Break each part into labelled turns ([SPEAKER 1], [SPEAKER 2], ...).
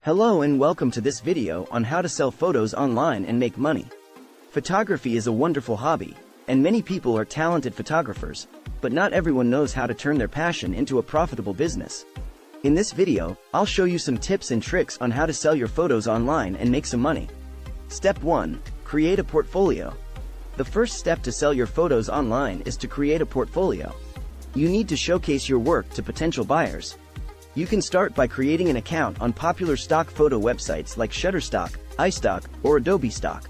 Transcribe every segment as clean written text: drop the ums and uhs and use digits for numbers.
[SPEAKER 1] Hello and welcome to this video on how to sell photos online and make money. Photography is a wonderful hobby, and many people are talented photographers, but not everyone knows how to turn their passion into a profitable business. In this video, I'll show you some tips and tricks on how to sell your photos online and make some money. Step 1. Create a portfolio. The first step to sell your photos online is to create a portfolio. You need to showcase your work to potential buyers. You can start by creating an account on popular stock photo websites like Shutterstock, iStock, or Adobe Stock.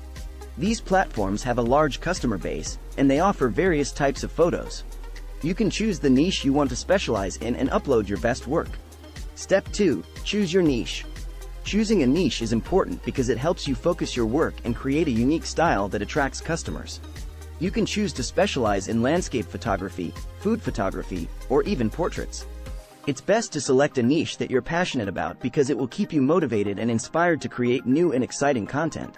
[SPEAKER 1] These platforms have a large customer base, and they offer various types of photos. You can choose the niche you want to specialize in and upload your best work. Step 2. Choose your niche. Choosing a niche is important because it helps you focus your work and create a unique style that attracts customers. You can choose to specialize in landscape photography, food photography, or even portraits. It's best to select a niche that you're passionate about because it will keep you motivated and inspired to create new and exciting content.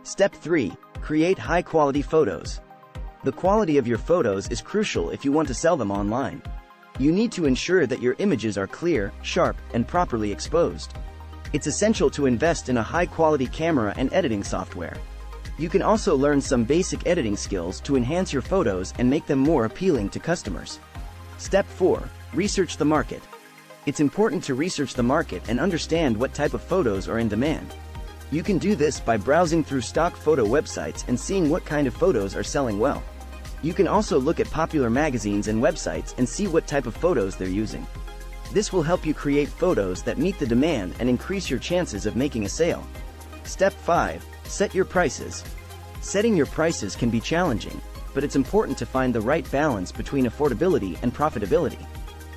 [SPEAKER 1] Step 3. Create high-quality photos. The quality of your photos is crucial if you want to sell them online. You need to ensure that your images are clear, sharp, and properly exposed. It's essential to invest in a high-quality camera and editing software. You can also learn some basic editing skills to enhance your photos and make them more appealing to customers. Step 4. Research the market. It's important to research the market and understand what type of photos are in demand. You can do this by browsing through stock photo websites and seeing what kind of photos are selling well. You can also look at popular magazines and websites and see what type of photos they're using. This will help you create photos that meet the demand and increase your chances of making a sale. Step 5. Set your prices. Setting your prices can be challenging, but it's important to find the right balance between affordability and profitability.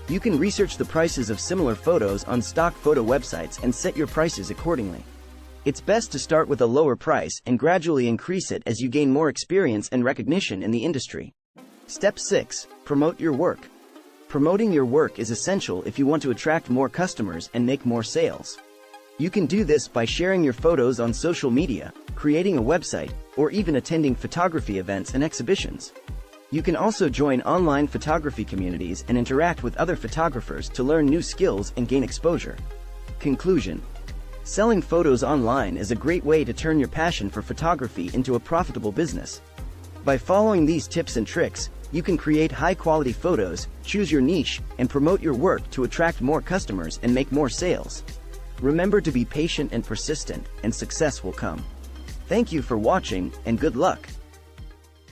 [SPEAKER 1] You can research the prices of similar photos on stock photo websites and set your prices accordingly. It's best to start with a lower price and gradually increase it as you gain more experience and recognition in the industry. Step 6. Promote your work. Promoting your work is essential if you want to attract more customers and make more sales. You can do this by sharing your photos on social media, creating a website, or even attending photography events and exhibitions. You can also join online photography communities and interact with other photographers to learn new skills and gain exposure. Conclusion. Selling photos online is a great way to turn your passion for photography into a profitable business. By following these tips and tricks, you can create high-quality photos, choose your niche, and promote your work to attract more customers and make more sales. Remember to be patient and persistent, and success will come. Thank you for watching, and good luck.